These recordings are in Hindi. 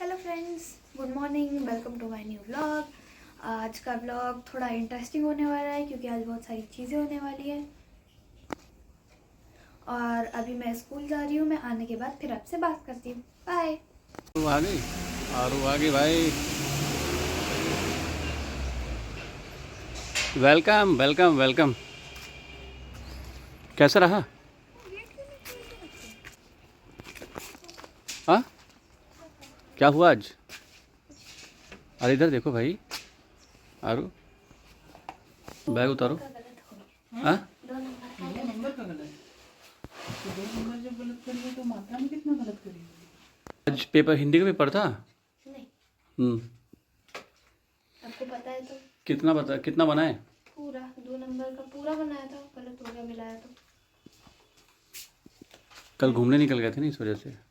Hello friends, good morning, welcome to my new vlog. आज का व्लॉग थोड़ा इंटरेस्टिंग होने वाला है क्योंकि आज बहुत सारी चीज़ें होने वाली है। और अभी मैं स्कूल जा रही हूँ, मैं आने के बाद फिर आपसे बात करती हूँ। बाय। आरू आ गई भाई। Welcome welcome welcome. कैसा रहा? हाँ, क्या हुआ आज? अरे इधर देखो भाई। आरू, बैग उतारो। हाँ, दो नंबर का दो गलत। नंबर का गलत। तो दो नंबर जब गलत करिए तो मात्रा में कितना गलत करिए? आज पेपर, हिंदी का पेपर था। नहीं, हम्म। आपको पता है तो। कितना बना है? पूरा 2 नंबर का पूरा बनाया था, गलत हो गया मिलाया तो। कल घूमने निकल गए थे ना, इस वजह से।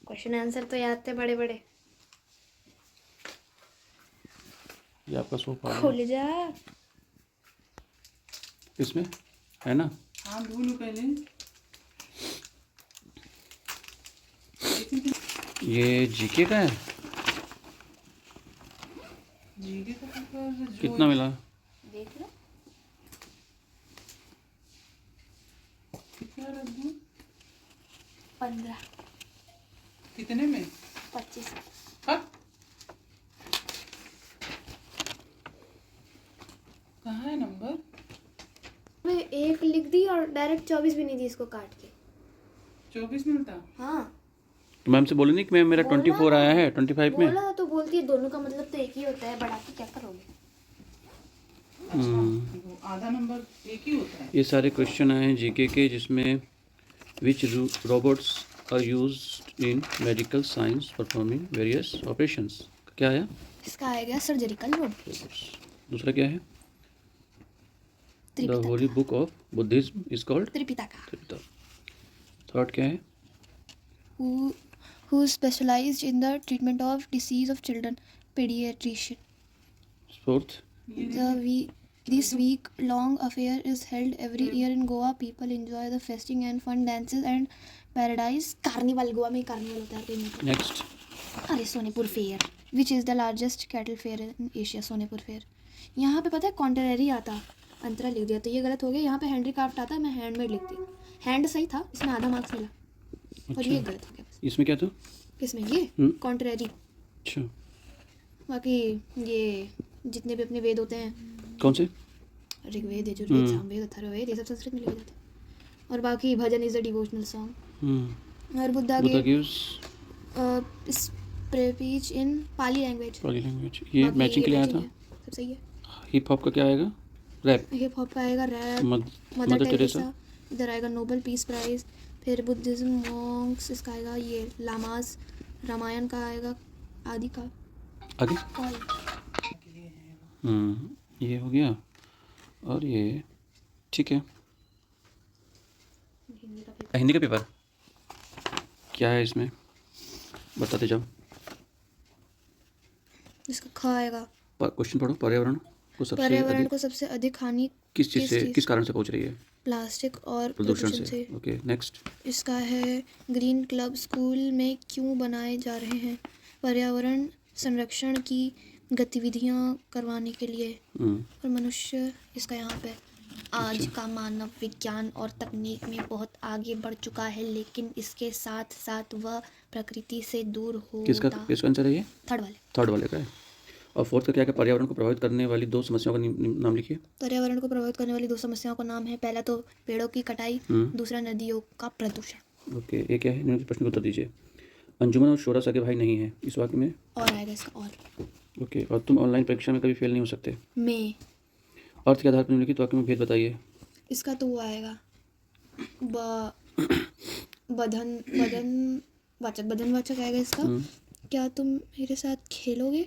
क्वेश्चन आंसर तो याद थे बड़े बड़े। ये आपका सोफा है, खुल जा। इसमें है ना। हाँ ढूंढ पहले। ये जीके का है। जीके का पेपर जो कितना मिला? देख लो। कितना रख दूँ? 15, कितने में? 25। हाँ, कहाँ है नंबर? मैं एक लिख दी और डायरेक्ट 24 भी नहीं दी इसको काट के। 24 मिलता? हाँ, तो मैम से बोले नहीं कि मैम मेरा बोला 24 ना। आया है 25 में। बोला तो बोलती है दोनों का मतलब तो एक ही होता है, बढ़ा के क्या करोगे। अच्छा, वो आधा नंबर एक ही होता है। ये सारे क्वेश्चन आए हैं जीके के, जिसमें which robots are used in medical science performing various operations. क्या आया? इसका आएगा सर्जरिकल रोड। दूसरा क्या है? The Tripitaka. Holy book of Buddhism is called Tripitaka. Tripitaka. Third क्या है? who specialized in the treatment of disease of children, pediatrician. Fourth? This week long affair is held every year in Goa. People enjoy the feasting and fun dances and paradise carnival. Goa में कार्निवल होता है कहीं नहीं। नेक्स्ट? अरे Sonepur fair, which is the largest cattle fair in Asia. Sonepur fair. यहाँ पे पता है कॉन्ट्रेरी आता, अंतरा लिख दिया तो ये गलत हो गया। यहाँ पे हैंडीक्राफ्ट आता है, मैं हैंडमेड लिखती। हैंड सही था, इसमें आधा मार्क्स मिला और ये गलत हो गया बस। इसमें क्या था? किसमें? ये कॉन्ट्रेरी। अच्छा, बाकी ये जितने भी अपने वेद होते हैं, कौन से? ऋग्वेद, यजुर्वेद, सामवेद, अथर्ववेद, ये सब संस्कृत में लिखे जाते हैं। और बाकी भजन इज द डिवोशनल सॉन्ग। और Buddha gives speech in Pali language. Pali language. ये मैचिंग के लिए आया था। सब सही है। हिप हॉप का क्या आएगा? रैप। हिप हॉप का आएगा रैप। Mother Teresa. इधर आएगा नोबल पीस प्राइज। फिर बुद्धिज्म मॉन्क्स, इसका आएगा ये लामास। रामायण का आएगा आदि का। आगे? और ये हो गया। और ये ठीक है। हिंदी का पेपर क्या है इसमें? बताते जाओ। इसका ख आएगा। क्वेश्चन पढ़ो। पर्यावरण को सबसे अधिक हानि किस चीज़ से, किस कारण से पहुंच रही है? प्लास्टिक और प्रदूषण से। Okay, next? इसका है ग्रीन क्लब स्कूल में क्यों बनाए जा रहे हैं? पर्यावरण संरक्षण की गतिविधियां करवाने के लिए। और मनुष्य, इसका यहाँ पे आज का मानव विज्ञान और तकनीक में बहुत आगे बढ़ चुका है, लेकिन इसके साथ साथ वह प्रकृति से दूर होता। किसका आंसर है ये? थर्ड वाले का है। और फोर्थ का क्या है? पर्यावरण को प्रभावित करने वाली दो समस्याओं का नाम लिखिए। पर्यावरण को प्रभावित करने वाली 2 समस्याओं का नाम है, पहला तो पेड़ों की कटाई, दूसरा नदियों का प्रदूषण। ओके, ये क्या है? निम्नलिखित प्रश्न का उत्तर दीजिए। अंजुमन और शोरा सगे भाई नहीं है, इस वाक्य में और आएगा इसका और। ओके। और तुम ऑनलाइन परीक्षा में कभी फेल नहीं हो सकते। में अर्थ के आधार पर निम्नलिखित वाक्य में भेद बताइए। इसका तो वो आएगा बदन वाचक आएगा इसका। क्या तुम मेरे साथ खेलोगे?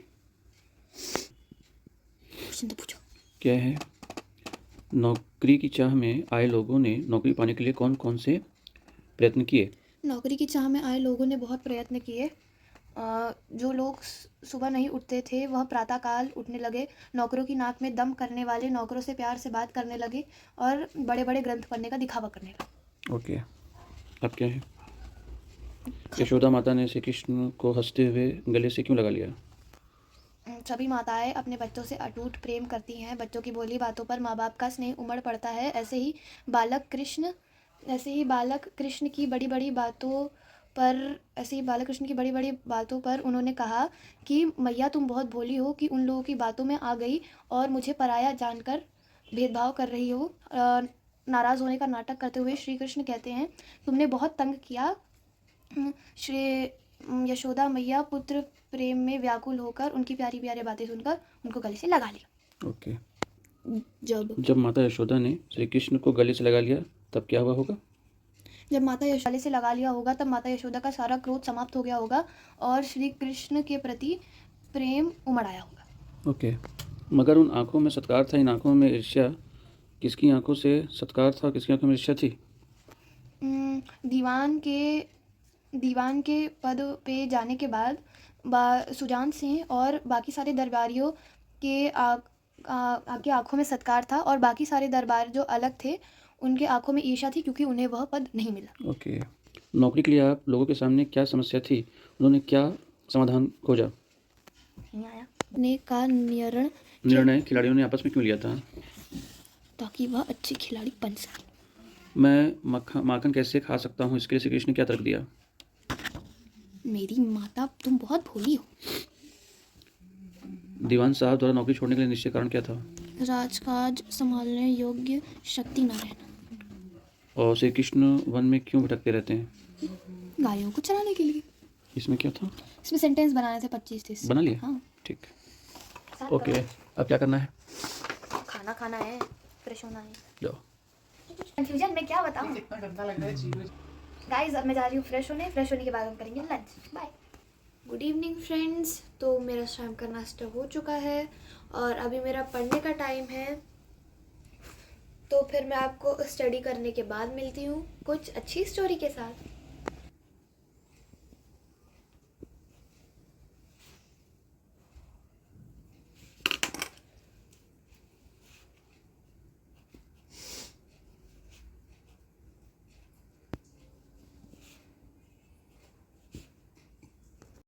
क्वेश्चन तो पूछो। क्या है? नौकरी की चाह में आए लोगों ने नौकरी पाने के लिए कौन कौन से प्रयत्न किए? नौकरी की चाह में आए लोगों ने बहुत प्रयत्न किए। जो लोग सुबह नहीं उठते थे वह प्रातःकाल उठने लगे। नौकरों की नाक में दम करने वाले नौकरों से प्यार से बात करने लगे और बड़े बड़े ग्रंथ पढ़ने का दिखावा करने लगे। ओके, अब क्या है? यशोदा माता ने श्री कृष्ण को हंसते हुए गले से क्यों लगा लिया? सभी माताएं अपने बच्चों से अटूट प्रेम करती हैं। बच्चों की बोली बातों पर माँ बाप का स्नेह उमड़ पड़ता है। ऐसे ही बालक कृष्ण की बड़ी बड़ी बातों पर उन्होंने कहा कि मैया तुम बहुत भोली हो कि उन लोगों की बातों में आ गई और मुझे पराया जानकर भेदभाव कर रही हो। नाराज़ होने का नाटक करते हुए श्री कृष्ण कहते हैं, तुमने बहुत तंग किया। श्री यशोदा मैया पुत्र प्रेम में व्याकुल होकर उनकी प्यारी प्यारी बातें सुनकर उनको गले से लगा लिया। ओके। जब माता यशोदा ने श्री कृष्ण को गले से लगा लिया तब क्या हुआ होगा? जब माता यशोदा गले से लगा लिया होगा तब माता यशोदा का सारा क्रोध समाप्त हो गया होगा और श्री कृष्ण के प्रति प्रेम उमड़ आया होगा। ओके। मगर उन आँखों में सत्कार था, इन आँखों में ईर्ष्या। किसकी आँखों से सत्कार था, किसकी आँखों में ईर्ष्या थी? दीवान के पद पे जाने के बाद सुजान सिंह और बाकी सारे दरबारियों के आंखों में सत्कार था और बाकी सारे दरबार जो अलग थे उनके आंखों में ईर्ष्या थी क्योंकि उन्हें वह पद नहीं मिला। ओके। नौकरी के लिए आप लोगों के सामने क्या समस्या थी, उन्होंने क्या समाधान खोजा? नहीं आया। ने का निर्णय खिलाड़ियों ने आपस में क्यों लिया था? ताकि वह अच्छे खिलाड़ी बन सके। मैं माखन कैसे खा सकता हूँ, इसके लिए श्री कृष्ण ने क्या तर्क दिया? मेरी माता तुम बहुत भोली हो। दीवान साहब द्वारा नौकरी छोड़ने के लिए निश्चय कारण क्या था? राजकाज संभालने योग्य शक्ति न रहना। और श्री कृष्ण वन में क्यों भटकते रहते हैं? गायों को चराने के लिए। इसमें क्या था? इसमें सेंटेंस बनाने थे 25-30। बना लिया? हाँ ठीक। ओके, अब क्या करना है? खाना खाना है, फ्रेश होना है। जाओ। कंफ्यूजन में क्या बताऊं? कितना गंदा लग रहा है चीज। गाइस अब मैं जा रही हूँ फ्रेश होने के बाद हम करेंगे lunch. Bye. Good evening friends. तो मेरा शाम का नाश्ता हो चुका है और अभी मेरा पढ़ने का टाइम है, तो फिर मैं आपको स्टडी करने के बाद मिलती हूँ कुछ अच्छी स्टोरी के साथ।